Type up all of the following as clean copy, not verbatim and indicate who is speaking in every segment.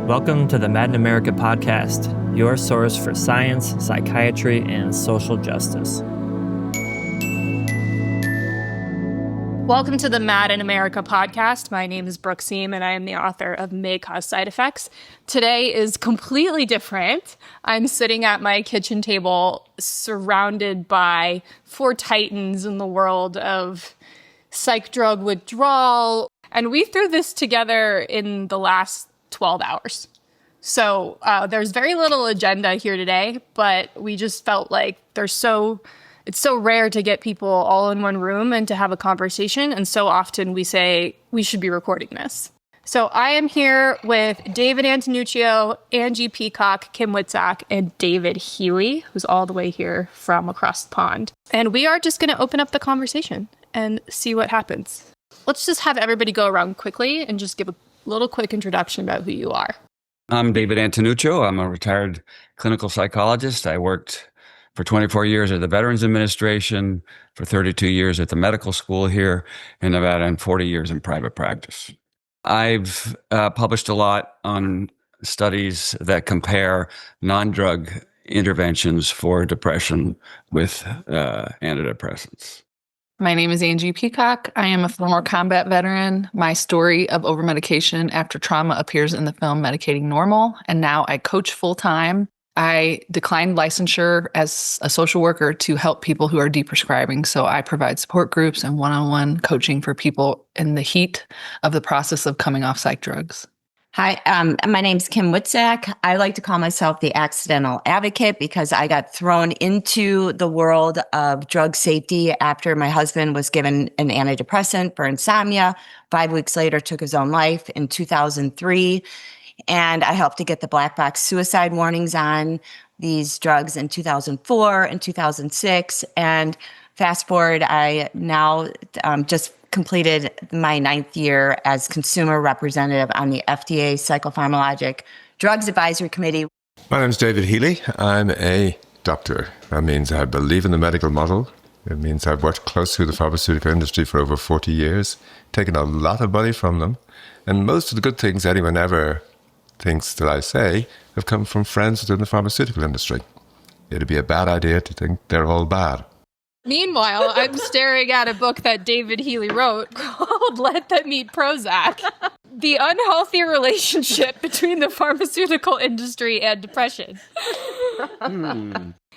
Speaker 1: Welcome to the Mad in America podcast, your source for science, psychiatry, and social justice.
Speaker 2: Welcome to the Mad in America podcast. My name is Brooke, Siem, and I am the author of May Cause Side Effects. Today is completely different. I'm sitting at my kitchen table surrounded by four titans in the world of psych drug withdrawal, and we threw this together in the last 12 hours. So there's very little agenda here today, but we just felt like it's so rare to get people all in one room and to have a conversation. And so often we say we should be recording this. So I am here with David Antonuccio, Angie Peacock, Kim Witzak, and David Healy, who's all the way here from across the pond. And we are just going to open up the conversation and see what happens. Let's just have everybody go around quickly and just give a little quick introduction about who you are.
Speaker 3: I'm David Antonuccio. I'm a retired clinical psychologist. I worked for 24 years at the Veterans Administration, for 32 years at the medical school here in Nevada, and 40 years in private practice. I've published a lot on studies that compare non-drug interventions for depression with antidepressants.
Speaker 4: My name is Angie Peacock. I am a former combat veteran. My story of overmedication after trauma appears in the film Medicating Normal, and now I coach full-time. I declined licensure as a social worker to help people who are deprescribing, so I provide support groups and one-on-one coaching for people in the heat of the process of coming off psych drugs.
Speaker 5: Hi, my name's Kim Witzak. I like to call myself the accidental advocate because I got thrown into the world of drug safety after my husband was given an antidepressant for insomnia. 5 weeks later, took his own life in 2003. And I helped to get the black box suicide warnings on these drugs in 2004 and 2006. And fast forward, I now just completed my 9th year as consumer representative on the FDA Psychopharmacologic Drugs Advisory Committee.
Speaker 6: My name's David Healy. I'm a doctor. That means I believe in the medical model. It means I've worked closely with the pharmaceutical industry for over 40 years, taken a lot of money from them. And most of the good things anyone ever thinks that I say have come from friends within the pharmaceutical industry. It'd be a bad idea to think they're all bad.
Speaker 2: Meanwhile, I'm staring at a book that David Healy wrote called Let Them Eat Prozac. The unhealthy relationship between the pharmaceutical industry and depression.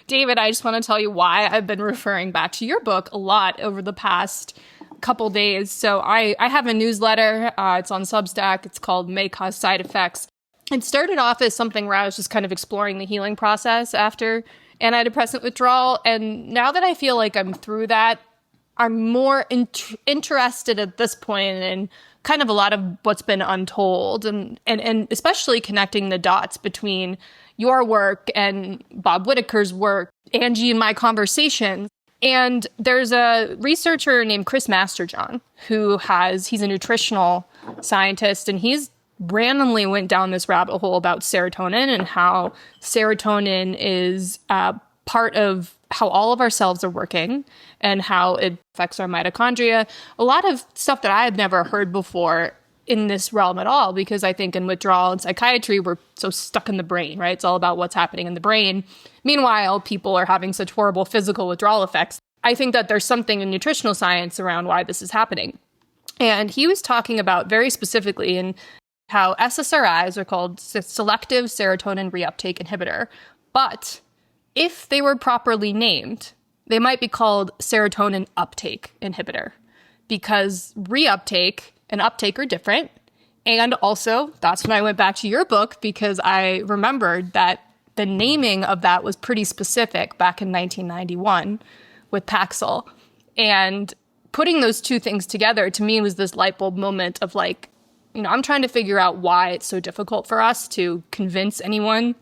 Speaker 2: David, I just want to tell you why I've been referring back to your book a lot over the past couple days. So I have a newsletter. It's on Substack. It's called May Cause Side Effects. It started off as something where I was just kind of exploring the healing process after antidepressant withdrawal. And now that I feel like I'm through that, I'm more interested at this point in kind of a lot of what's been untold and especially connecting the dots between your work and Bob Whitaker's work, Angie and my conversations. And there's a researcher named Chris Masterjohn he's a nutritional scientist, and he's randomly went down this rabbit hole about serotonin and how serotonin is part of how all of our cells are working and how it affects our mitochondria. A lot of stuff that I had never heard before in this realm at all, because I think in withdrawal and psychiatry, we're so stuck in the brain, right? It's all about what's happening in the brain. Meanwhile, people are having such horrible physical withdrawal effects. I think that there's something in nutritional science around why this is happening. And he was talking about very specifically in how SSRIs are called selective serotonin reuptake inhibitor. But if they were properly named, they might be called serotonin uptake inhibitor, because reuptake and uptake are different. And also, that's when I went back to your book, because I remembered that the naming of that was pretty specific back in 1991 with Paxil. And putting those two things together, to me, was this light bulb moment of like, I'm trying to figure out why it's so difficult for us to convince anyone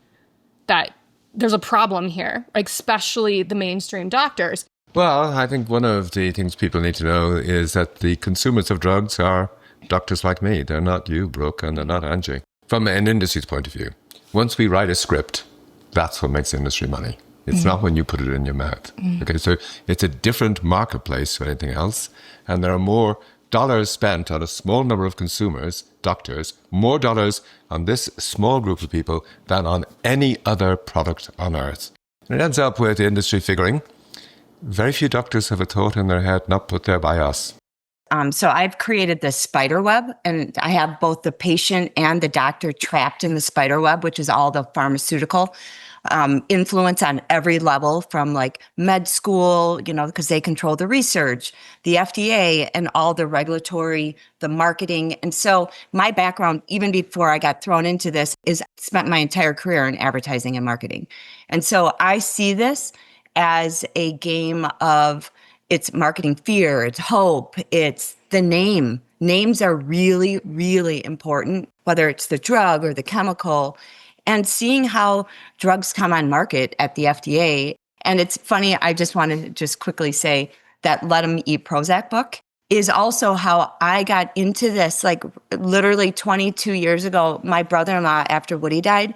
Speaker 2: that there's a problem here, especially the mainstream doctors.
Speaker 6: Well, I think one of the things people need to know is that the consumers of drugs are doctors like me. They're not you, Brooke, and they're not Angie. From an industry's point of view, once we write a script, that's what makes the industry money. It's not when you put it in your mouth. Okay, so it's a different marketplace to anything else, and there are more dollars spent on a small number of consumers, doctors, more dollars on this small group of people than on any other product on earth. And it ends up with the industry figuring, very few doctors have a thought in their head not put there by us.
Speaker 5: So I've created this spider web, and I have both the patient and the doctor trapped in the spider web, which is all the pharmaceutical influence on every level, from like med school, because they control the research, the FDA, and all the regulatory, the marketing. And so my background, even before I got thrown into this, is spent my entire career in advertising and marketing. And so I see this as a game of, it's marketing fear, it's hope, it's the name. Names are really, really important, whether it's the drug or the chemical, and seeing how drugs come on market at the FDA. And it's funny, I just want to just quickly say that Let 'Em Eat Prozac book is also how I got into this. Like literally 22 years ago, my brother-in-law, after Woody died,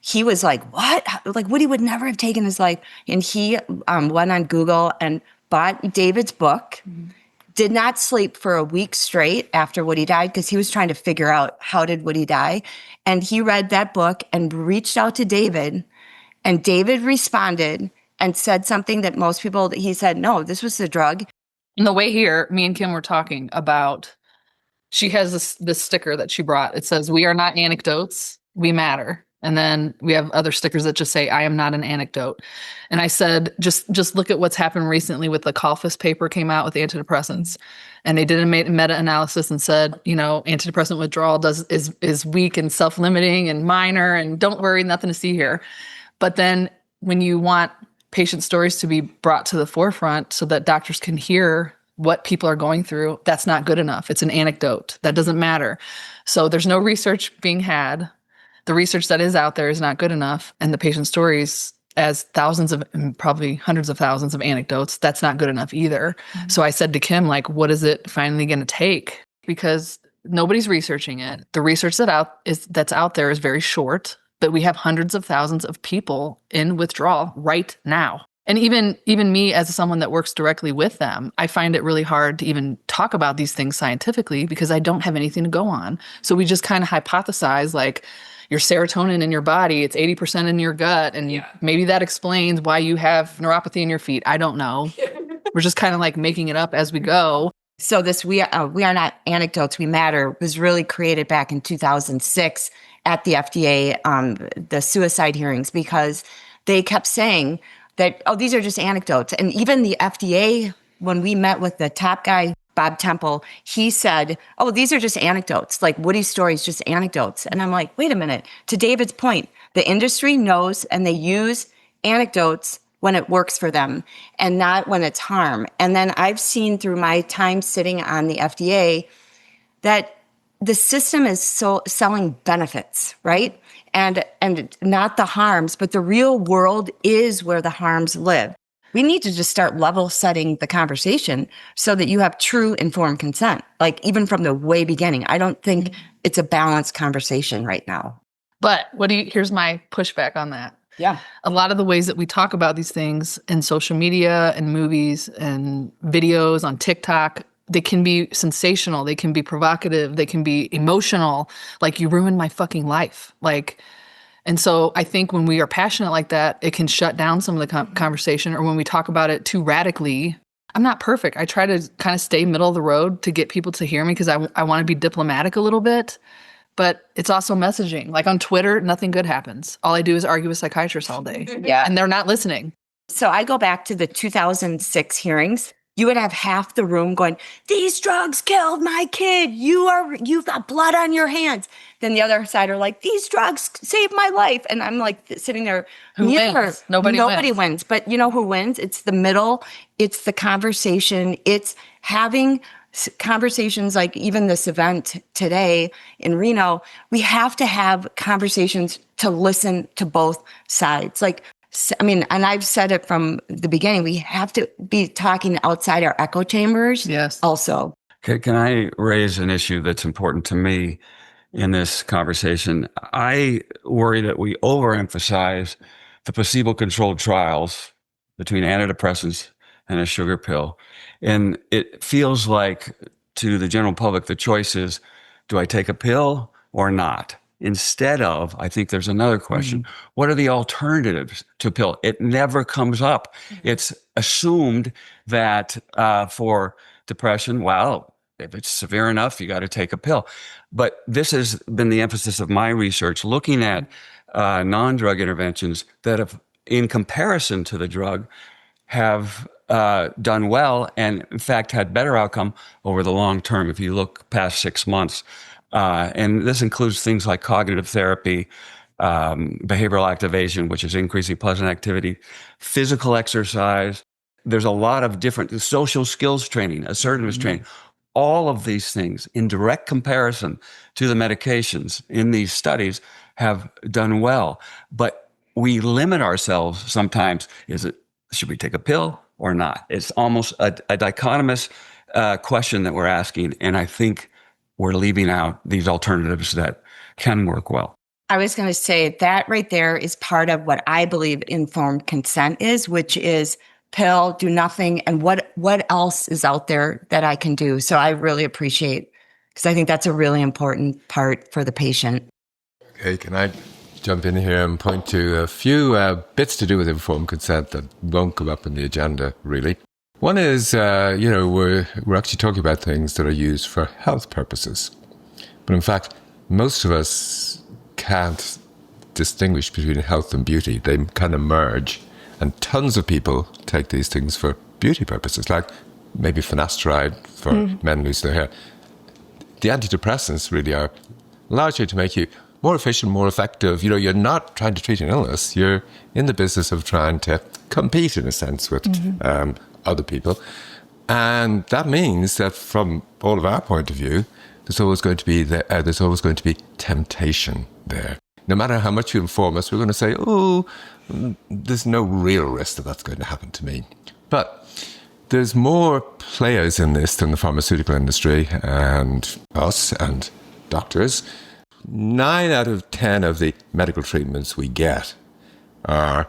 Speaker 5: he was like, what? Like Woody would never have taken his life. And he went on Google and bought David's book, did not sleep for a week straight after Woody died because he was trying to figure out how did Woody die. And he read that book and reached out to David, and David responded and said something that most people, he said, no, this was the drug.
Speaker 4: On the way here, me and Kim were talking about, she has this sticker that she brought. It says, "We are not anecdotes, we matter." And then we have other stickers that just say, "I am not an anecdote." And I said, just look at what's happened recently with the Colfus paper came out with antidepressants. And they did a meta-analysis and said, antidepressant withdrawal is weak and self-limiting and minor, and don't worry, nothing to see here. But then when you want patient stories to be brought to the forefront so that doctors can hear what people are going through, that's not good enough. It's an anecdote. That doesn't matter. So there's no research being had. The research that is out there is not good enough. And the patient stories, as thousands of, probably hundreds of thousands of anecdotes, that's not good enough either. Mm-hmm. So I said to Kim, like, what is it finally going to take? Because nobody's researching it. The research that's out there is very short, but we have hundreds of thousands of people in withdrawal right now. And even me, as someone that works directly with them, I find it really hard to even talk about these things scientifically because I don't have anything to go on. So we just kind of hypothesize, like, your serotonin in your body, it's 80% in your gut. And maybe that explains why you have neuropathy in your feet. I don't know. We're just kind of like making it up as we go.
Speaker 5: So this We Are Not Anecdotes, We Matter was really created back in 2006 at the FDA, the suicide hearings, because they kept saying that, oh, these are just anecdotes. And even the FDA, when we met with the top guy, Bob Temple, he said, oh, these are just anecdotes. Like Woody's story is just anecdotes. And I'm like, wait a minute. To David's point, the industry knows and they use anecdotes when it works for them and not when it's harm. And then I've seen through my time sitting on the FDA that the system is selling benefits, right? And not the harms, but the real world is where the harms live. We need to just start level setting the conversation so that you have true informed consent. Like even from the way beginning, I don't think it's a balanced conversation right now.
Speaker 4: But here's my pushback on that.
Speaker 5: Yeah.
Speaker 4: A lot of the ways that we talk about these things in social media and movies and videos on TikTok, they can be sensational. They can be provocative. They can be emotional. Like, you ruined my fucking life. And so I think when we are passionate like that, it can shut down some of the conversation. Or when we talk about it too radically, I'm not perfect. I try to kind of stay middle of the road to get people to hear me because I want to be diplomatic a little bit. But it's also messaging. Like on Twitter, nothing good happens. All I do is argue with psychiatrists all day.
Speaker 5: Yeah.
Speaker 4: And they're not listening.
Speaker 5: So I go back to the 2006 hearings. You would have half the room going, these drugs killed my kid. You've got blood on your hands. Then the other side are like, these drugs saved my life. And I'm like sitting there.
Speaker 4: Who wins? Nobody
Speaker 5: wins. But you know who wins? It's the middle. It's the conversation. It's having conversations like even this event today in Reno. We have to have conversations to listen to both sides. And I've said it from the beginning, we have to be talking outside our echo chambers.
Speaker 4: Yes.
Speaker 5: Also.
Speaker 3: Can I raise an issue that's important to me in this conversation? I worry that we overemphasize the placebo-controlled trials between antidepressants and a sugar pill. And it feels like to the general public, the choice is, do I take a pill or not? Instead of, I think there's another question. What are the alternatives to pill? It never comes up. It's assumed that for depression, well, if it's severe enough, you got to take a pill. But this has been the emphasis of my research, looking at non-drug interventions that have, in comparison to the drug, have done well and, in fact, had better outcome over the long term if you look past 6 months. And this includes things like cognitive therapy, behavioral activation, which is increasing pleasant activity, physical exercise. There's a lot of different social skills training, assertiveness training. All of these things, in direct comparison to the medications in these studies, have done well. But we limit ourselves sometimes. Should we take a pill or not? It's almost a dichotomous question that we're asking. And I think we're leaving out these alternatives that can work well.
Speaker 5: I was going to say that right there is part of what I believe informed consent is, which is pill, do nothing, and what else is out there that I can do. So I really appreciate, because I think that's a really important part for the patient.
Speaker 6: Okay, can I jump in here and point to a few bits to do with informed consent that won't come up in the agenda, really. One is, we're actually talking about things that are used for health purposes. But in fact, most of us can't distinguish between health and beauty. They kind of merge. And tons of people take these things for beauty purposes, like maybe finasteride for men lose their hair. The antidepressants really are largely to make you more efficient, more effective. You're not trying to treat an illness. You're in the business of trying to compete, in a sense, with other people. And that means that from all of our point of view, there's always going to be temptation there. No matter how much you inform us, we're going to say, there's no real risk that that's going to happen to me. But there's more players in this than the pharmaceutical industry and us and doctors. 9 out of 10 of the medical treatments we get are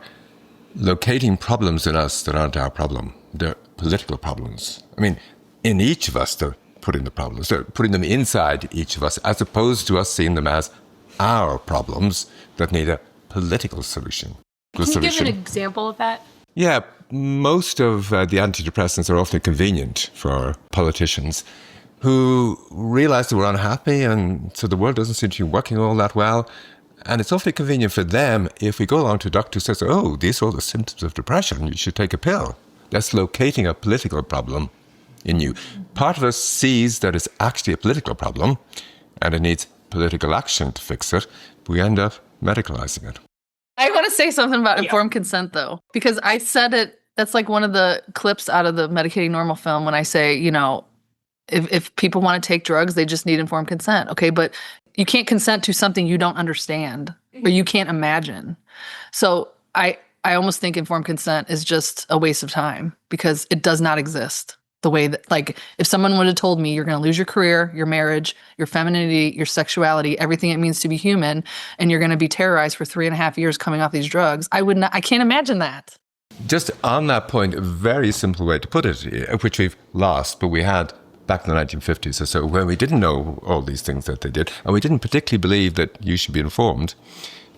Speaker 6: locating problems in us that aren't our problem. They're political problems. I mean, in each of us, they're putting the problems. They're putting them inside each of us, as opposed to us seeing them as our problems that need a political solution.
Speaker 2: Can you give an example of that?
Speaker 6: Yeah, most of the antidepressants are awfully convenient for politicians who realize that we're unhappy, and so the world doesn't seem to be working all that well. And it's awfully convenient for them if we go along to a doctor who says, these are all the symptoms of depression, you should take a pill. That's locating a political problem in you. Part of us sees that it's actually a political problem and it needs political action to fix it. We end up medicalizing it.
Speaker 4: I want to say something about informed consent, though, because I said it. That's like one of the clips out of the Medicating Normal film when I say, if people want to take drugs, they just need informed consent. Okay, but you can't consent to something you don't understand or you can't imagine. So I almost think informed consent is just a waste of time because it does not exist. The way that, like, if someone would have told me you're going to lose your career, your marriage, your femininity, your sexuality, everything it means to be human, and you're going to be terrorized for 3.5 years coming off these drugs, I can't imagine that.
Speaker 6: Just on that point, a very simple way to put it, which we've lost, but we had back in the 1950s or so, when we didn't know all these things that they did, and we didn't particularly believe that you should be informed.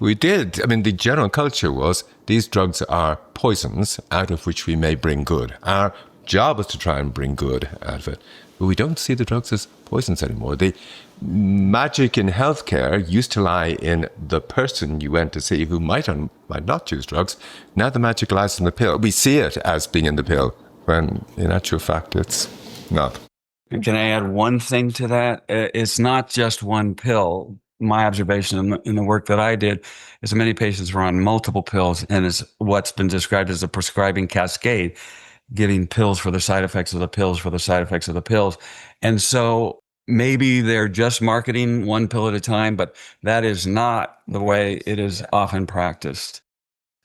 Speaker 6: We did. I mean, the general culture was these drugs are poisons out of which we may bring good. Our job is to try and bring good out of it. But we don't see the drugs as poisons anymore. The magic in healthcare used to lie in the person you went to see who might or might not choose drugs. Now the magic lies in the pill. We see it as being in the pill, when in actual fact it's not.
Speaker 3: Can I add one thing to that? It's not just one pill. My observation in the work that I did is that many patients were on multiple pills, and it's what's been described as a prescribing cascade, giving pills for the side effects of the pills for the side effects of the pills. And so maybe they're just marketing one pill at a time, but that is not the way it is often practiced.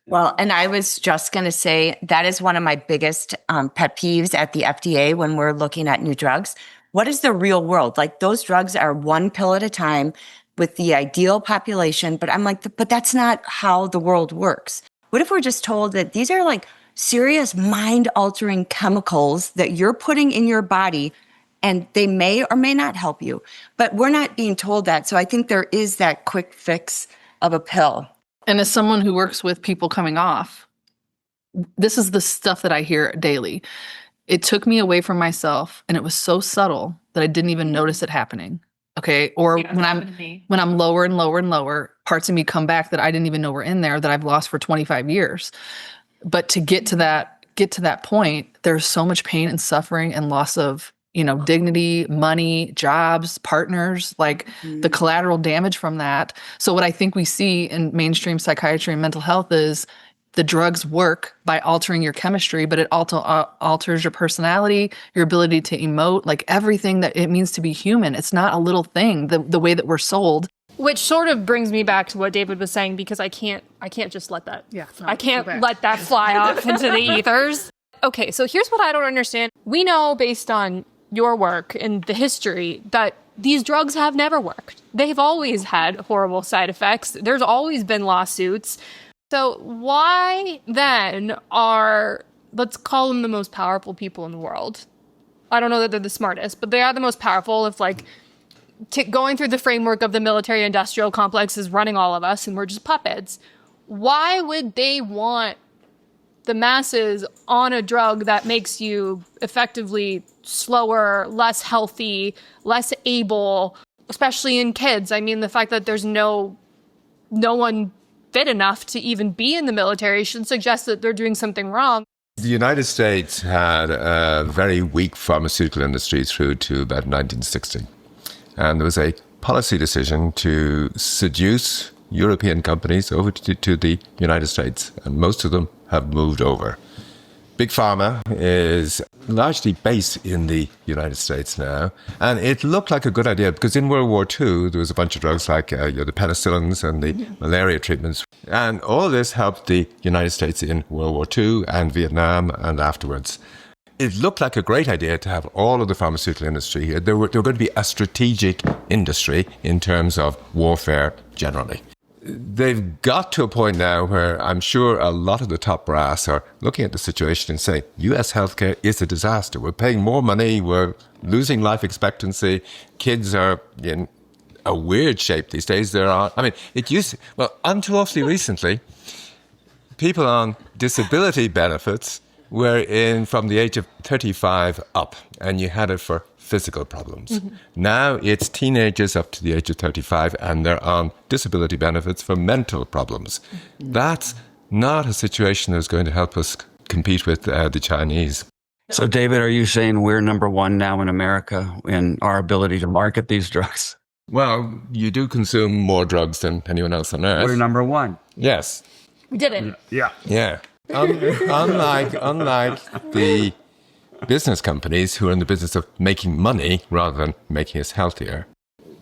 Speaker 5: Well, and I was just going to say that is one of my biggest pet peeves at the FDA when we're looking at new drugs. What is the real world? Like, those drugs are one pill at a time with the ideal population, but I'm like, but that's not how the world works. What if we're just told that these are like serious mind-altering chemicals that you're putting in your body, and they may or may not help you. But we're not being told that. So I think there is that quick fix of a pill.
Speaker 4: And as someone who works with people coming off, this is the stuff that I hear daily. It took me away from myself, and it was so subtle that I didn't even notice it happening. Okay. Or when I'm lower and lower and lower, parts of me come back that I didn't even know were in there that I've lost for 25 years. But to get to that point, there's so much pain and suffering and loss of, dignity, money, jobs, partners, like the collateral damage from that. So what I think we see in mainstream psychiatry and mental health is the drugs work by altering your chemistry, but it also alters your personality, your ability to emote, like everything that it means to be human. It's not a little thing, the way that we're sold.
Speaker 2: Which sort of brings me back to what David was saying, because I can't just let that. Yeah, no, I can't let that fly off into the ethers. Okay, so here's what I don't understand. We know based on your work and the history that these drugs have never worked. They've always had horrible side effects. There's always been lawsuits. So why then let's call them the most powerful people in the world? I don't know that they're the smartest, but they are the most powerful. If going through the framework of the military-industrial complex is running all of us and we're just puppets, why would they want the masses on a drug that makes you effectively slower, less healthy, less able, especially in kids? I mean, the fact that there's no one fit enough to even be in the military should suggest that they're doing something wrong.
Speaker 6: The United States had a very weak pharmaceutical industry through to about 1960. And there was a policy decision to seduce European companies over to the United States. And most of them have moved over. Big Pharma is largely based in the United States now. And it looked like a good idea because in World War II, there was a bunch of drugs like the penicillins and the malaria treatments. And all this helped the United States in World War II and Vietnam and afterwards. It looked like a great idea to have all of the pharmaceutical industry here. They were going to be a strategic industry in terms of warfare generally. They've got to a point now where I'm sure a lot of the top brass are looking at the situation and saying, US healthcare is a disaster. We're paying more money. We're losing life expectancy. Kids are in a weird shape these days. Until awfully recently, people on disability benefits were in from the age of 35 up, and you had it for physical problems. Mm-hmm. Now it's teenagers up to the age of 35 and they're on disability benefits for mental problems. Mm-hmm. That's not a situation that's going to help us compete with the Chinese.
Speaker 3: So, David, are you saying we're number one now in America in our ability to market these drugs?
Speaker 6: Well, you do consume more drugs than anyone else on earth.
Speaker 3: We're number one.
Speaker 6: Yes.
Speaker 2: We did it.
Speaker 6: Yeah. Yeah. Unlike the business companies who are in the business of making money rather than making us healthier,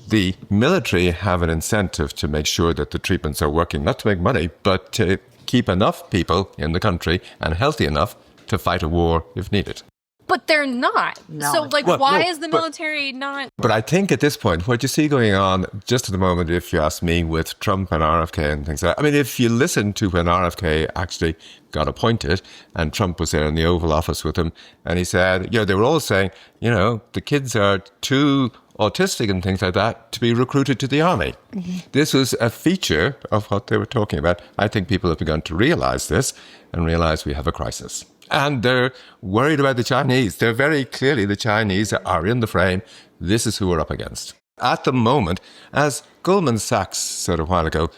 Speaker 6: the military have an incentive to make sure that the treatments are working, not to make money, but to keep enough people in the country and healthy enough to fight a war if needed.
Speaker 2: But they're not.
Speaker 5: No.
Speaker 2: So, why is the military not?
Speaker 6: But I think at this point, what you see going on just at the moment, if you ask me, with Trump and RFK and things like that, if you listen to when RFK actually got appointed and Trump was there in the Oval Office with him, and he said, they were all saying, the kids are too autistic and things like that to be recruited to the army. Mm-hmm. This was a feature of what they were talking about. I think people have begun to realize this and realize we have a crisis. And they're worried about the Chinese. They're very clearly, the Chinese are in the frame. This is who we're up against. At the moment, as Goldman Sachs said a while ago,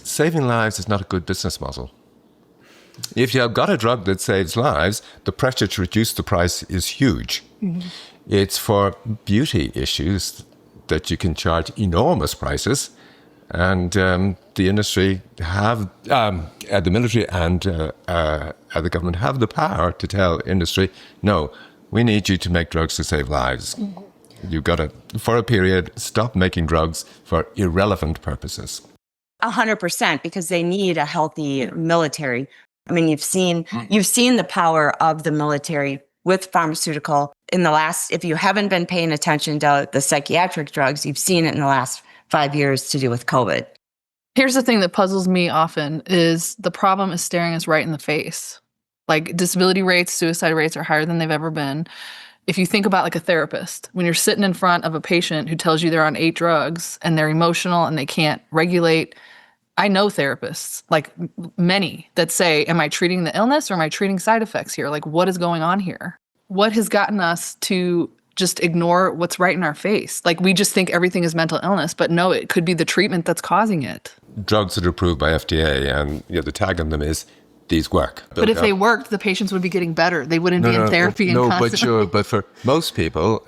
Speaker 6: saving lives is not a good business model. If you've got a drug that saves lives, the pressure to reduce the price is huge. Mm-hmm. It's for beauty issues that you can charge enormous prices. And the industry have, the military and the government have the power to tell industry, no, we need you to make drugs to save lives. Mm-hmm. You've got to, for a period, stop making drugs for irrelevant purposes.
Speaker 5: 100%, because they need a healthy military. You've seen the power of the military with pharmaceutical in the last, if you haven't been paying attention to the psychiatric drugs, you've seen it in the last 5 years to do with COVID.
Speaker 4: Here's the thing that puzzles me often is the problem is staring us right in the face. Like disability rates, suicide rates are higher than they've ever been. if you think about like a therapist, when you're sitting in front of a patient who tells you they're on 8 drugs and they're emotional and they can't regulate, I know therapists, like many, that say, am I treating the illness or am I treating side effects here? Like, what is going on here? What has gotten us to just ignore what's right in our face? Like, we just think everything is mental illness, but no, it could be the treatment that's causing it.
Speaker 6: Drugs that are approved by FDA, and the tag on them is, these work.
Speaker 4: But if they worked, the patients would be getting better. They wouldn't be in therapy.
Speaker 6: But for most people,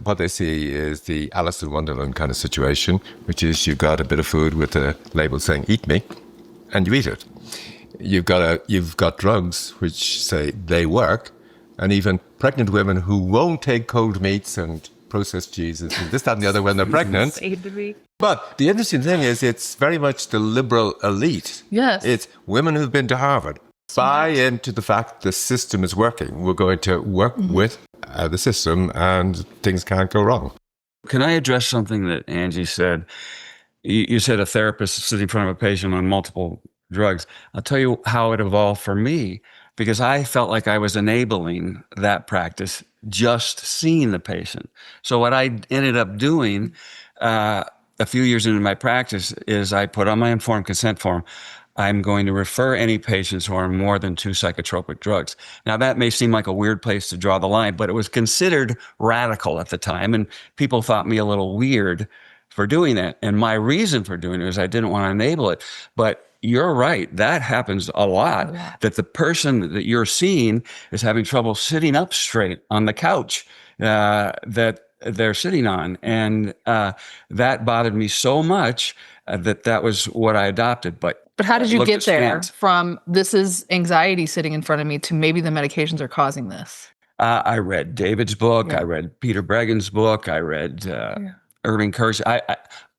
Speaker 6: what they see is the Alice in Wonderland kind of situation, which is you've got a bit of food with a label saying "Eat me," and you eat it. You've got drugs which say they work, and even pregnant women who won't take cold meats and processed cheeses and this, that, and the other when they're pregnant. But the interesting thing is it's very much the liberal elite.
Speaker 4: Yes.
Speaker 6: It's women who've been to Harvard. Buy into the fact the system is working. We're going to work with the system and things can't go wrong.
Speaker 3: Can I address something that Angie said? You said a therapist sitting in front of a patient on multiple drugs. I'll tell you how it evolved for me, because I felt like I was enabling that practice, just seeing the patient. So what I ended up doing a few years into my practice is I put on my informed consent form, I'm going to refer any patients who are on more than 2 psychotropic drugs. Now, that may seem like a weird place to draw the line, but it was considered radical at the time, and people thought me a little weird for doing that. And my reason for doing it is I didn't want to enable it. But you're right, that happens a lot, that the person that you're seeing is having trouble sitting up straight on the couch that they're sitting on. And that bothered me so much that was what I adopted. But
Speaker 4: how did you get there from this is anxiety sitting in front of me to maybe the medications are causing this?
Speaker 3: I read David's book. I read Peter Bregan's book. I read Irving Kersh's.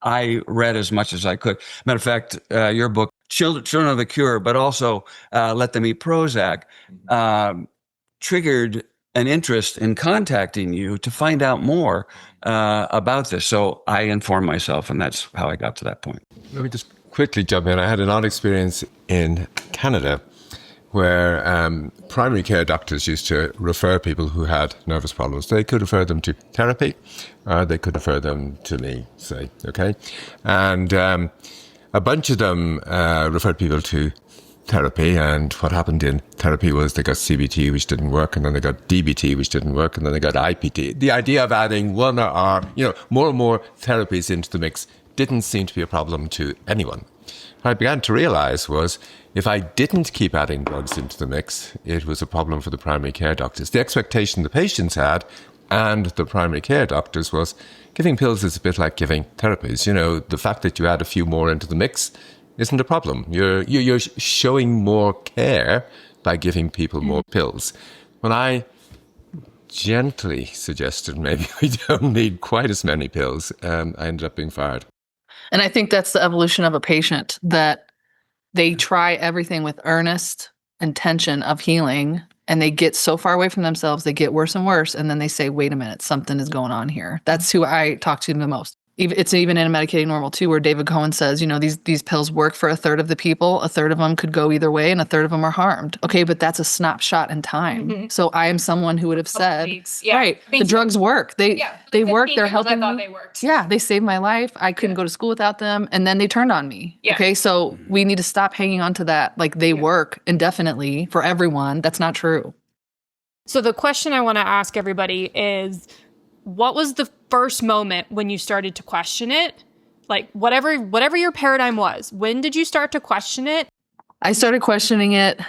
Speaker 3: I read as much as I could. Matter of fact, your book, Children of the Cure, but also Let Them Eat Prozac, triggered an interest in contacting you to find out more about this. So I informed myself, and that's how I got to that point.
Speaker 6: Let me just quickly jump in. I had an odd experience in Canada where primary care doctors used to refer people who had nervous problems. They could refer them to therapy, or they could refer them to me, say, okay? And a bunch of them referred people to therapy, and what happened in therapy was they got CBT, which didn't work, and then they got DBT, which didn't work, and then they got IPT. The idea of adding one or more and more therapies into the mix didn't seem to be a problem to anyone. What I began to realize was if I didn't keep adding drugs into the mix, it was a problem for the primary care doctors. The expectation the patients had and the primary care doctors was giving pills is a bit like giving therapies. The fact that you add a few more into the mix isn't a problem. You're showing more care by giving people more pills. When I gently suggested maybe we don't need quite as many pills, I ended up being fired.
Speaker 4: And I think that's the evolution of a patient, that they try everything with earnest intention of healing, and they get so far away from themselves, they get worse and worse, and then they say, wait a minute, something is going on here. That's who I talk to the most. It's even in Medicating Normal too, where David Cohen says, these pills work for a third of the people, a third of them could go either way, and a third of them are harmed. Okay, but that's a snapshot in time. Mm-hmm. So I am someone who would have said, right, the drugs work. They work, they're helping me. I thought they worked. Yeah, they saved my life. I couldn't go to school without them, and then they turned on me. Yeah. Okay, so we need to stop hanging on to that, like they work indefinitely for everyone. That's not true.
Speaker 2: So the question I want to ask everybody is, what was the first moment when you started to question it? Like whatever your paradigm was, when did you start to question it?
Speaker 4: I started questioning it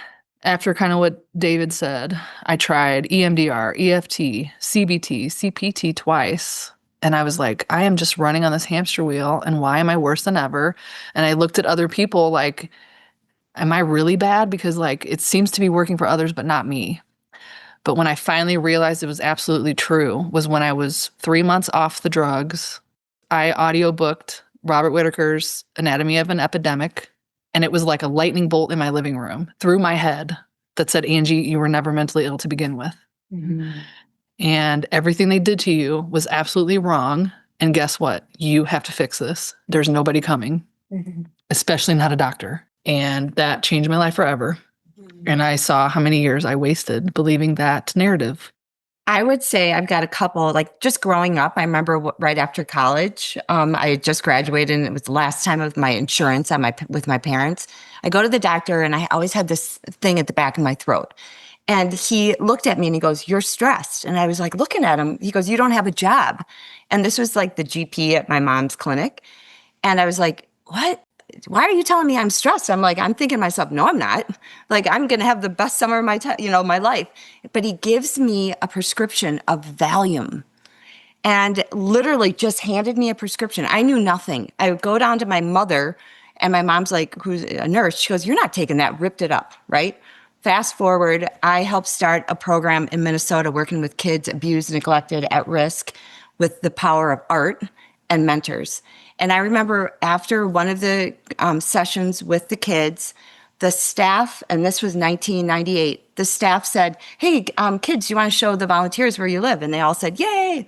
Speaker 4: after kind of what David said. I tried EMDR, EFT, CBT, CPT twice. And I was like, I am just running on this hamster wheel. And why am I worse than ever? And I looked at other people like, am I really bad? Because like, it seems to be working for others, but not me. But when I finally realized it was absolutely true was when I was 3 months off the drugs. I audiobooked Robert Whitaker's Anatomy of an Epidemic, and it was like a lightning bolt in my living room through my head that said, Angie, you were never mentally ill to begin with. Mm-hmm. And everything they did to you was absolutely wrong. And guess what? You have to fix this. There's nobody coming, especially not a doctor. And that changed my life forever. And I saw how many years I wasted believing that narrative.
Speaker 5: I would say I've got a couple, like just growing up. I remember right after college, I had just graduated and it was the last time of my insurance with my parents. I go to the doctor and I always had this thing at the back of my throat. And he looked at me and he goes, "You're stressed." And I was like looking at him. He goes, "You don't have a job." And this was like the GP at my mom's clinic. And I was like, "What? Why are you telling me I'm stressed?" I'm like, I'm thinking to myself, no, I'm not. Like, I'm going to have the best summer of my life. But he gives me a prescription of Valium and literally just handed me a prescription. I knew nothing. I would go down to my mother and my mom's like, who's a nurse. She goes, "You're not taking that," ripped it up, right? Fast forward, I helped start a program in Minnesota working with kids abused, neglected, at risk with the power of art and mentors. And I remember after one of the sessions with the kids, the staff, and this was 1998, the staff said, "Hey, kids, you want to show the volunteers where you live?" And they all said, "Yay."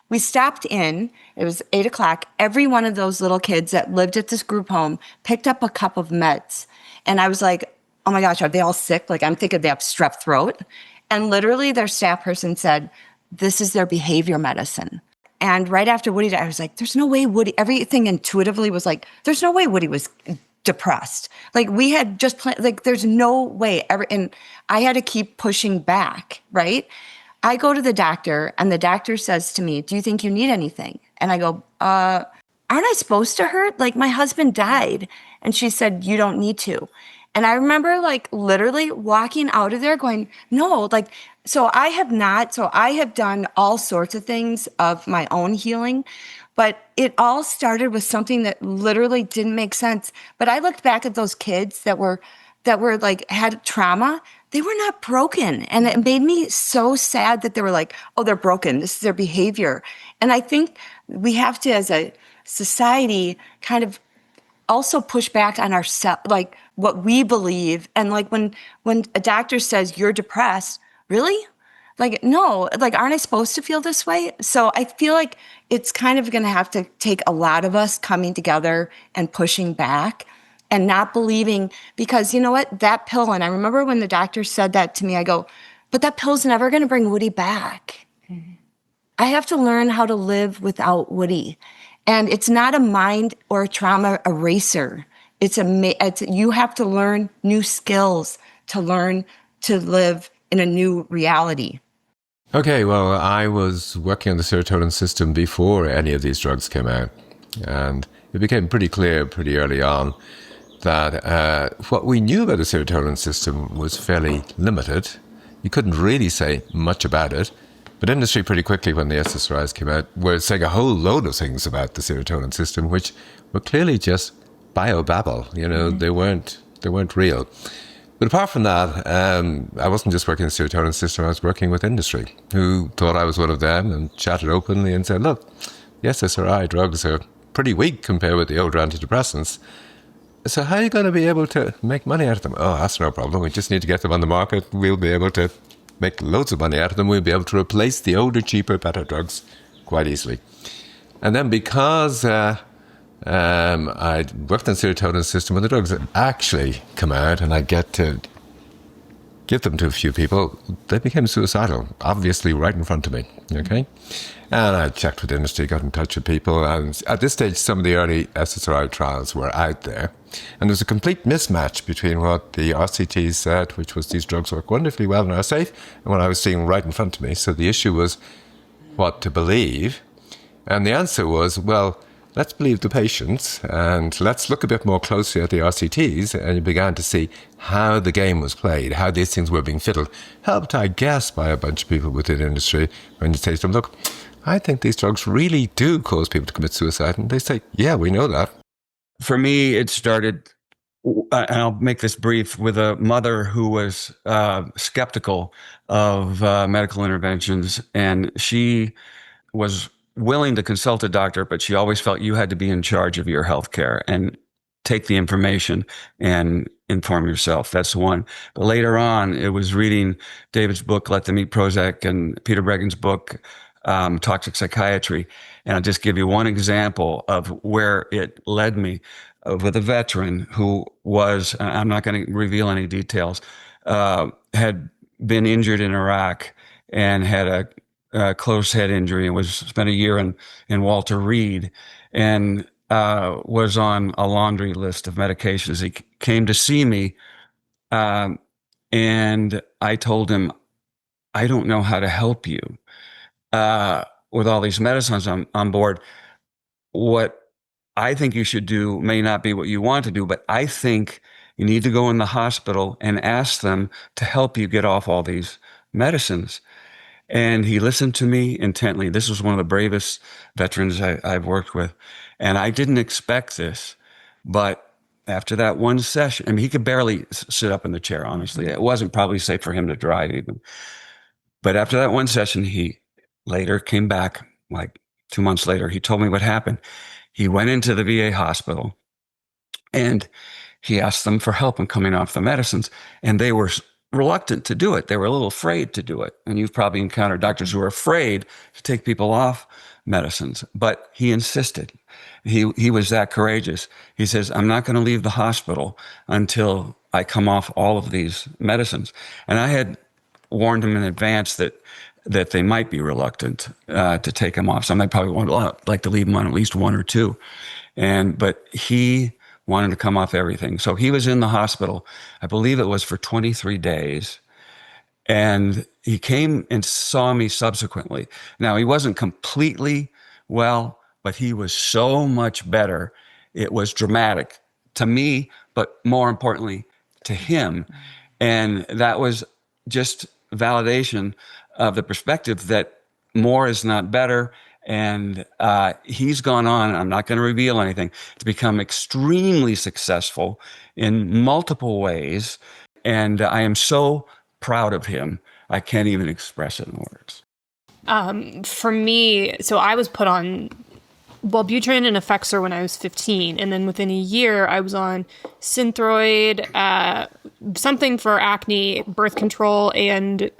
Speaker 5: We stopped in, it was 8 o'clock. Every one of those little kids that lived at this group home picked up a cup of meds. And I was like, oh my gosh, are they all sick? Like, I'm thinking they have strep throat. And literally their staff person said, this is their behavior medicine. And right after Woody died, I was like, there's no way Woody, everything intuitively was like, there's no way Woody was depressed. Like, we had just planned, like, there's no way ever. And I had to keep pushing back, right? I go to the doctor and the doctor says to me, "Do you think you need anything?" And I go, aren't I supposed to hurt? Like, my husband died. And she said, "You don't need to." And I remember like literally walking out of there going, no, like, so I have done all sorts of things of my own healing, but it all started with something that literally didn't make sense. But I looked back at those kids that were like, had trauma. They were not broken. And it made me so sad that they were like, oh, they're broken. This is their behavior. And I think we have to, as a society, kind of also push back on ourselves, like what we believe. And like when a doctor says you're depressed, really? Like, no, like, aren't I supposed to feel this way? So I feel like it's kind of going to have to take a lot of us coming together and pushing back and not believing, because you know what, that pill, and I remember when the doctor said that to me, I go, but that pill's never going to bring Woody back. Mm-hmm. I have to learn how to live without Woody. And it's not a mind or a trauma eraser. It's you have to learn new skills to learn to live in a new reality.
Speaker 6: Okay, well, I was working on the serotonin system before any of these drugs came out. And it became pretty clear pretty early on that what we knew about the serotonin system was fairly limited. You couldn't really say much about it. But industry pretty quickly, when the SSRIs came out, were saying a whole load of things about the serotonin system, which were clearly just biobabble. You know, they weren't real. But apart from that, I wasn't just working the serotonin system, I was working with industry, who thought I was one of them and chatted openly and said, look, the SSRI drugs are pretty weak compared with the older antidepressants. So how are you going to be able to make money out of them? Oh, that's no problem. We just need to get them on the market. We'll be able to make loads of money out of them. We'll be able to replace the older, cheaper, better drugs quite easily. And then because I worked on the serotonin system, when the drugs actually come out and I get to give them to a few people, they became suicidal, obviously right in front of me, okay? And I checked with the industry, got in touch with people, and at this stage, some of the early SSRI trials were out there. And there was a complete mismatch between what the RCTs said, which was these drugs work wonderfully well and are safe, and what I was seeing right in front of me. So the issue was what to believe. And the answer was, well, let's believe the patients and let's look a bit more closely at the RCTs. And you began to see how the game was played, how these things were being fiddled, helped, I guess, by a bunch of people within the industry. When you say to them, look, I think these drugs really do cause people to commit suicide. And they say, yeah, we know that.
Speaker 3: For me, it started, and I'll make this brief, with a mother who was skeptical of medical interventions. And she was willing to consult a doctor, but she always felt you had to be in charge of your health care and take the information and inform yourself. That's one. But later on, it was reading David's book, Let Them Eat Prozac, and Peter Bregan's book, Toxic Psychiatry. And I'll just give you one example of where it led me with a veteran who was, I'm not going to reveal any details, had been injured in Iraq and had a closed head injury and spent a year in Walter Reed, and was on a laundry list of medications. He came to see me, and I told him, I don't know how to help you with all these medicines on board. What I think you should do may not be what you want to do, but I think you need to go in the hospital and ask them to help you get off all these medicines. And he listened to me intently. This was one of the bravest veterans I've worked with. And I didn't expect this, but after that one session, I mean, he could barely sit up in the chair, honestly. It wasn't probably safe for him to drive even. But after that one session, he later came back, like 2 months later, he told me what happened. He went into the VA hospital and he asked them for help in coming off the medicines. And they were reluctant to do it. They were a little afraid to do it. And you've probably encountered doctors who are afraid to take people off medicines. But he insisted. He was that courageous. He says, I'm not going to leave the hospital until I come off all of these medicines. And I had warned him in advance that they might be reluctant to take him off. Some they probably would like to leave him on at least one or two. But he wanted to come off everything. So he was in the hospital, I believe it was for 23 days. And he came and saw me subsequently. Now, he wasn't completely well, but he was so much better. It was dramatic to me, but more importantly, to him. And that was just validation of the perspective that more is not better. And he's gone on, I'm not going to reveal anything, to become extremely successful in multiple ways. And I am so proud of him. I can't even express it in words.
Speaker 2: For me, so I was put on Wellbutrin and Effexor when I was 15. And then within a year, I was on Synthroid, something for acne, birth control, and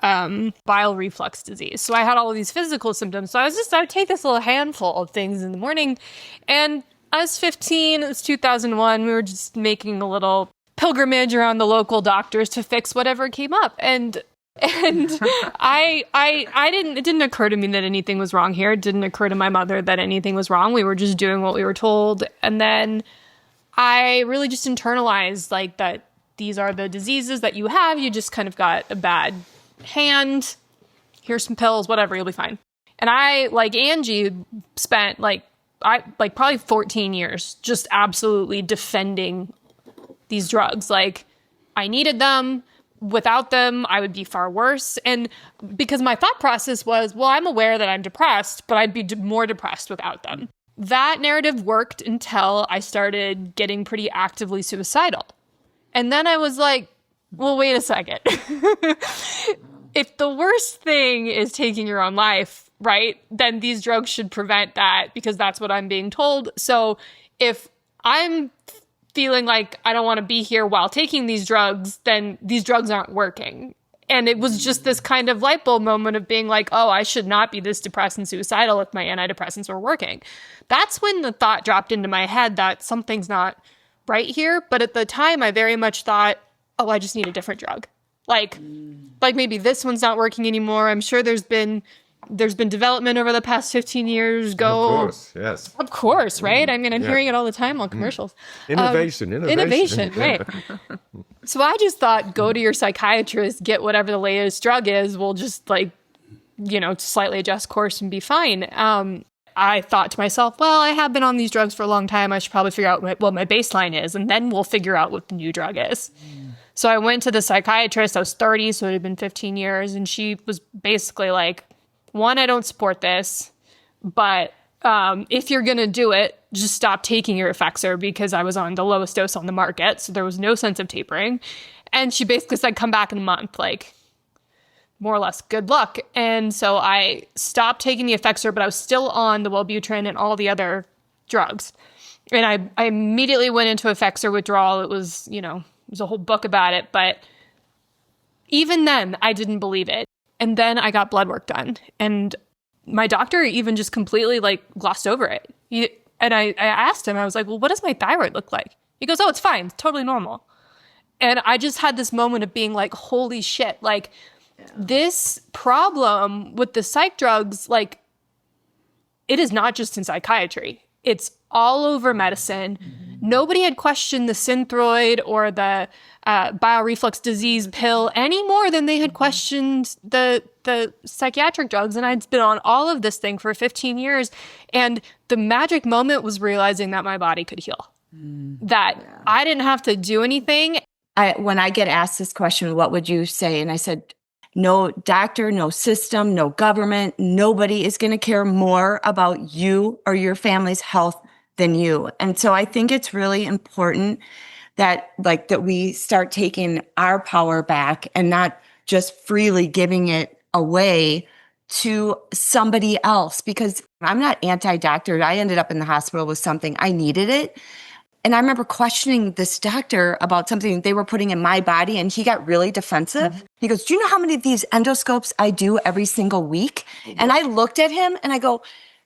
Speaker 2: bile reflux disease. So I had all of these physical symptoms. So I would take this little handful of things in the morning. And I was 15, it was 2001. We were just making a little pilgrimage around the local doctors to fix whatever came up. And it didn't occur to me that anything was wrong here. It didn't occur to my mother that anything was wrong. We were just doing what we were told. And then I really just internalized like that these are the diseases that you have. You just kind of got a bad hand. Here's some pills, whatever, you'll be fine. And I, like Angie, spent probably 14 years just absolutely defending these drugs. Like, I needed them. Without them, I would be far worse. And because my thought process was, well, I'm aware that I'm depressed, but I'd be more depressed without them. That narrative worked until I started getting pretty actively suicidal. And then I was like, well, wait a second. If the worst thing is taking your own life, right, then these drugs should prevent that because that's what I'm being told. So if I'm feeling like I don't want to be here while taking these drugs, then these drugs aren't working. And it was just this kind of light bulb moment of being like, oh, I should not be this depressed and suicidal if my antidepressants were working. That's when the thought dropped into my head that something's not right here. But at the time, I very much thought, oh, I just need a different drug. Like maybe this one's not working anymore. I'm sure there's been development over the past 15 years.
Speaker 6: Of course, yes.
Speaker 2: Of course, right? I mean, I'm hearing it all the time on commercials. Innovation, right. So I just thought, go to your psychiatrist, get whatever the latest drug is. We'll just slightly adjust course and be fine. I thought to myself, well, I have been on these drugs for a long time. I should probably figure out what my baseline is, and then we'll figure out what the new drug is. So I went to the psychiatrist. I was 30, so it had been 15 years. And she was basically like, one, I don't support this, but if you're going to do it, just stop taking your Effexor, because I was on the lowest dose on the market, so there was no sense of tapering. And she basically said, come back in a month, like, more or less, good luck. And so I stopped taking the Effexor, but I was still on the Wellbutrin and all the other drugs. And I immediately went into Effexor withdrawal. It was, there's a whole book about it, but even then, I didn't believe it. And then I got blood work done, and my doctor even just completely glossed over it. And I asked him, I was like, well, what does my thyroid look like? He goes, oh, it's fine. It's totally normal. And I just had this moment of being like, holy shit. Like, This problem with the psych drugs, like, it is not just in psychiatry. It's all over medicine. Nobody had questioned the Synthroid or the bioreflux disease pill any more than they had questioned the psychiatric drugs. And I'd been on all of this thing for 15 years. And the magic moment was realizing that my body could heal. That I didn't have to do anything.
Speaker 5: When I get asked this question, what would you say? And I said, no doctor, no system, no government, nobody is going to care more about you or your family's health than you. And so I think it's really important that we start taking our power back and not just freely giving it away to somebody else, because I'm not anti-doctor. I ended up in the hospital with something. I needed it. And I remember questioning this doctor about something they were putting in my body, and he got really defensive. He goes, do you know how many of these endoscopes I do every single week? And I looked at him and I go,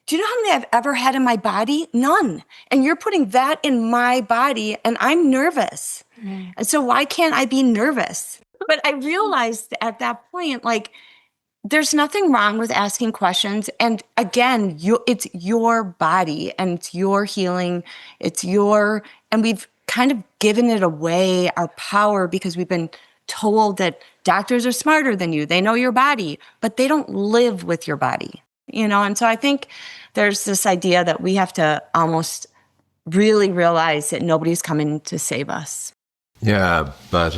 Speaker 5: do you know how many I've ever had in my body? None. And you're putting that in my body, and I'm nervous. And so why can't I be nervous? But I realized at that point, like, there's nothing wrong with asking questions. And again, it's your body and it's your healing. And we've kind of given it away, our power, because we've been told that doctors are smarter than you. They know your body, but they don't live with your body, And so I think there's this idea that we have to almost really realize that nobody's coming to save us.
Speaker 6: Yeah, but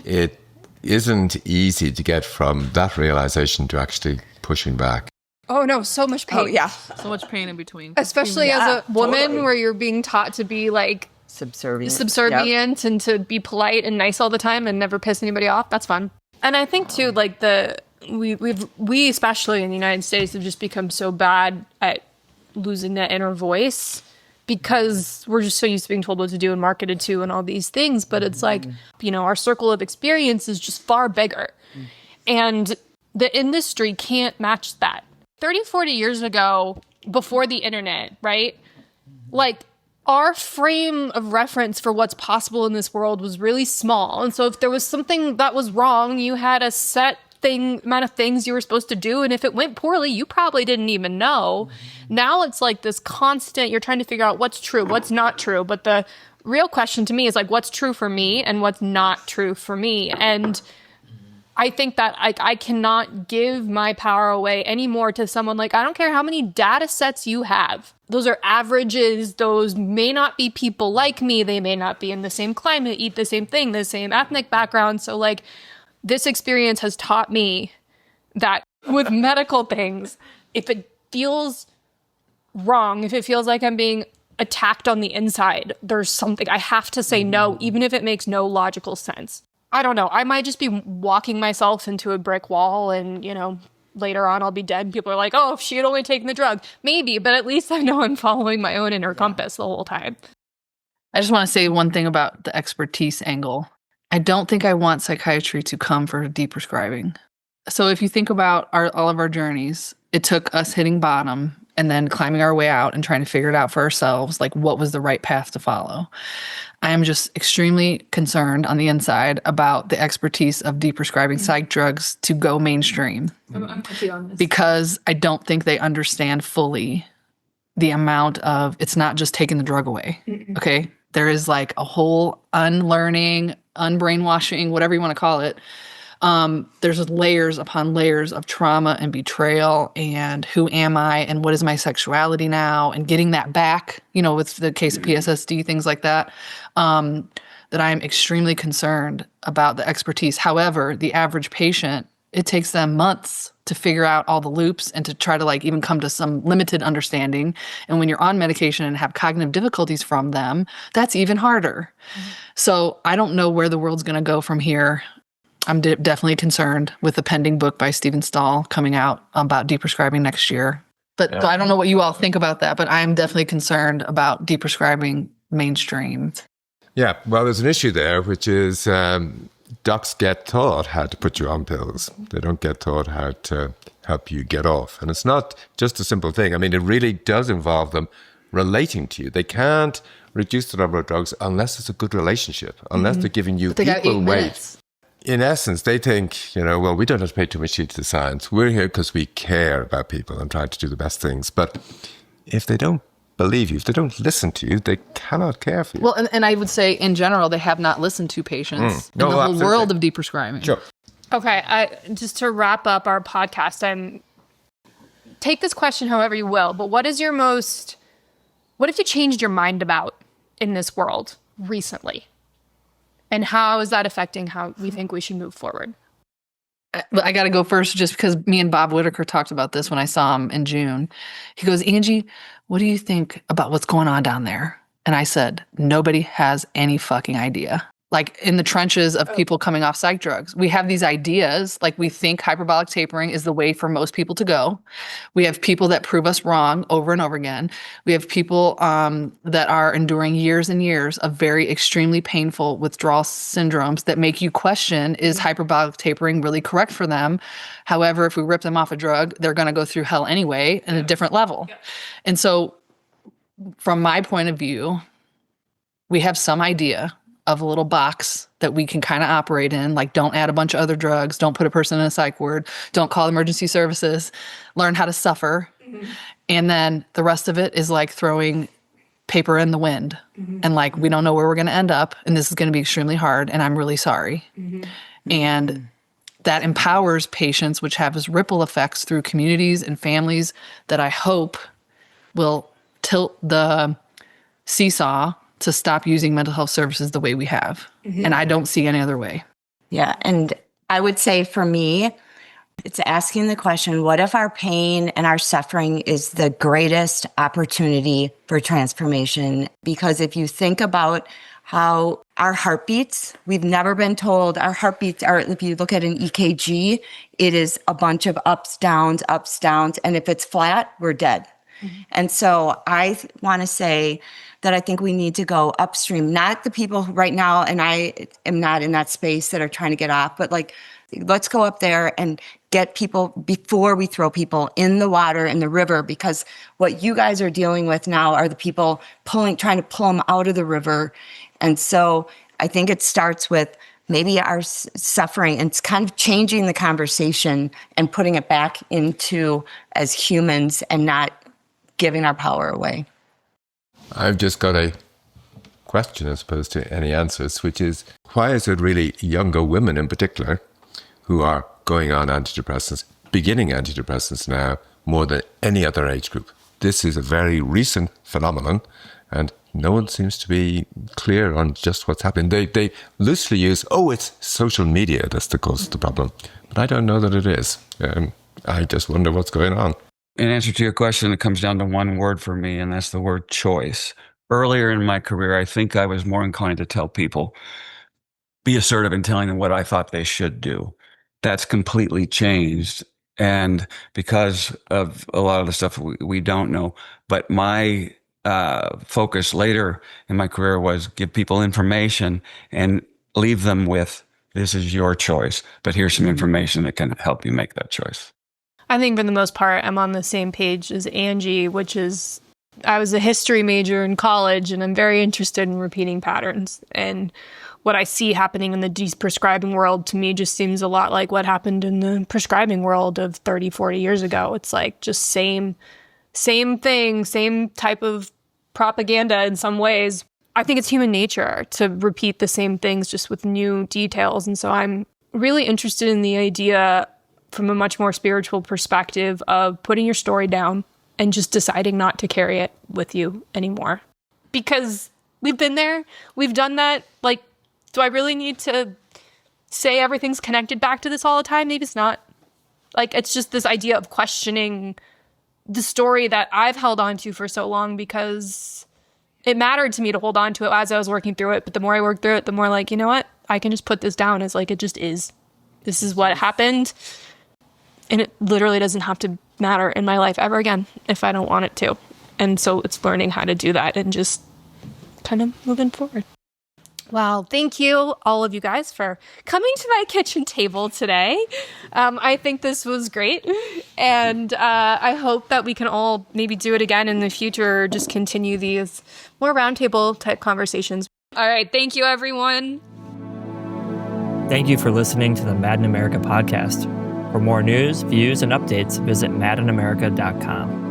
Speaker 6: it isn't easy to get from that realization to actually pushing back.
Speaker 2: Oh, no, so much pain.
Speaker 7: Oh, yeah.
Speaker 4: So much pain in between.
Speaker 2: Especially as a woman where you're being taught to be like
Speaker 7: subservient
Speaker 2: and to be polite and nice all the time and never piss anybody off. That's fun. And I think too, like we especially in the United States have just become so bad at losing that inner voice, because we're just so used to being told what to do and marketed to and all these things. But it's like, our circle of experience is just far bigger. And the industry can't match that. 30, 40 years ago, before the internet, right? Like, our frame of reference for what's possible in this world was really small. And so if there was something that was wrong, you had a set amount of things you were supposed to do. And if it went poorly, you probably didn't even know. Now it's like this constant, you're trying to figure out what's true, what's not true. But the real question to me is like, what's true for me and what's not true for me? And I think that I cannot give my power away anymore to someone. Like, I don't care how many data sets you have. Those are averages. Those may not be people like me. They may not be in the same climate, eat the same thing, the same ethnic background. So like, this experience has taught me that with medical things, if it feels wrong, if it feels like I'm being attacked on the inside, there's something I have to say no, even if it makes no logical sense. I don't know. I might just be walking myself into a brick wall and, later on I'll be dead. People are like, oh, if she had only taken the drug. Maybe, but at least I know I'm following my own inner compass the whole time.
Speaker 4: I just want to say one thing about the expertise angle. I don't think I want psychiatry to come for deprescribing. So if you think about all of our journeys, it took us hitting bottom and then climbing our way out and trying to figure it out for ourselves, like what was the right path to follow. I am just extremely concerned on the inside about the expertise of deprescribing psych drugs to go mainstream.
Speaker 2: I'm with you on this.
Speaker 4: Because I don't think they understand fully the amount of, it's not just taking the drug away, okay? There is like a whole unlearning, unbrainwashing, whatever you want to call it. There's layers upon layers of trauma and betrayal and who am I and what is my sexuality now and getting that back, with the case of PSSD, things like that, that I'm extremely concerned about the expertise. However, the average patient, it takes them months to figure out all the loops and to try to even come to some limited understanding. And when you're on medication and have cognitive difficulties from them, that's even harder. So I don't know where the world's going to go from here. I'm definitely concerned with the pending book by Stephen Stahl coming out about deprescribing next year. But so I don't know what you all think about that, but I'm definitely concerned about deprescribing mainstream.
Speaker 6: Yeah, well, there's an issue there, which is docs get taught how to put you on pills. They don't get taught how to help you get off. And it's not just a simple thing. I mean, it really does involve them relating to you. They can't reduce the number of drugs unless it's a good relationship, unless they're giving you equal weight. in essence, they think, well, we don't have to pay too much heed to the science. We're here because we care about people and try to do the best things. But if they don't believe you, if they don't listen to you, they cannot care for you.
Speaker 4: Well, and I would say in general, they have not listened to patients in the whole
Speaker 6: absolutely.
Speaker 4: world of deprescribing.
Speaker 6: Sure.
Speaker 2: Okay, just to wrap up our podcast, take this question however you will, but what have you changed your mind about in this world recently? And how is that affecting how we think we should move forward?
Speaker 4: I got to go first just because me and Bob Whitaker talked about this when I saw him in June. He goes, Angie, what do you think about what's going on down there? And I said, nobody has any fucking idea. Like in the trenches of people coming off psych drugs, we have these ideas, like we think hyperbolic tapering is the way for most people to go. We have people that prove us wrong over and over again. We have people that are enduring years and years of very extremely painful withdrawal syndromes that make you question, is hyperbolic tapering really correct for them? However, if we rip them off a drug, they're going to go through hell anyway at a different level. Yeah. And so from my point of view, we have some idea of a little box that we can kind of operate in, like don't add a bunch of other drugs, don't put a person in a psych ward, don't call emergency services, learn how to suffer. Mm-hmm. And then the rest of it is like throwing paper in the wind. Mm-hmm. And like, we don't know where we're going to end up. And this is going to be extremely hard. And I'm really sorry. Mm-hmm. And that empowers patients, which have ripple effects through communities and families that I hope will tilt the seesaw to stop using mental health services the way we have. Mm-hmm. And I don't see any other way.
Speaker 5: Yeah. And I would say for me, it's asking the question, what if our pain and our suffering is the greatest opportunity for transformation? Because if you think about how our heartbeats, we've never been told our heartbeats are, if you look at an EKG, it is a bunch of ups, downs. And if it's flat, we're dead. Mm-hmm. And so I want to say that I think we need to go upstream, not the people right now, and I am not in that space that are trying to get off, but like, let's go up there and get people before we throw people in the water, in the river, because what you guys are dealing with now are the people trying to pull them out of the river. And so I think it starts with maybe our suffering, and it's kind of changing the conversation and putting it back into as humans and not giving our power away.
Speaker 6: I've just got a question as opposed to any answers, which is, why is it really younger women in particular who are going on antidepressants, beginning antidepressants now, more than any other age group? This is a very recent phenomenon, and no one seems to be clear on just what's happening. They loosely use, it's social media that's the cause of the problem. But I don't know that it is. I just wonder what's going on.
Speaker 3: In answer to your question, it comes down to one word for me, and that's the word choice. Earlier in my career, I think I was more inclined to tell people, be assertive in telling them what I thought they should do. That's completely changed. And because of a lot of the stuff we don't know, but my focus later in my career was give people information and leave them with, this is your choice, but here's some information that can help you make that choice.
Speaker 2: I think for the most part, I'm on the same page as Angie, which is I was a history major in college, and I'm very interested in repeating patterns. And what I see happening in the prescribing world to me just seems a lot like what happened in the prescribing world of 30, 40 years ago. It's like just same thing, same type of propaganda in some ways. I think it's human nature to repeat the same things just with new details. And so I'm really interested in the idea from a much more spiritual perspective of putting your story down and just deciding not to carry it with you anymore. Because we've been there, we've done that. Like, do I really need to say everything's connected back to this all the time? Maybe it's not. Like, it's just this idea of questioning the story that I've held on to for so long because it mattered to me to hold on to it as I was working through it. But the more I worked through it, the more like, you know what? I can just put this down as like, it just is. This is what happened. And it literally doesn't have to matter in my life ever again if I don't want it to. And so it's learning how to do that and just kind of moving forward. Well, thank you, all of you guys, for coming to my kitchen table today. I think this was great. And I hope that we can all maybe do it again in the future or just continue these more roundtable type conversations. All right. Thank you, everyone.
Speaker 1: Thank you for listening to the Mad in America podcast. For more news, views, and updates, visit madinamerica.com.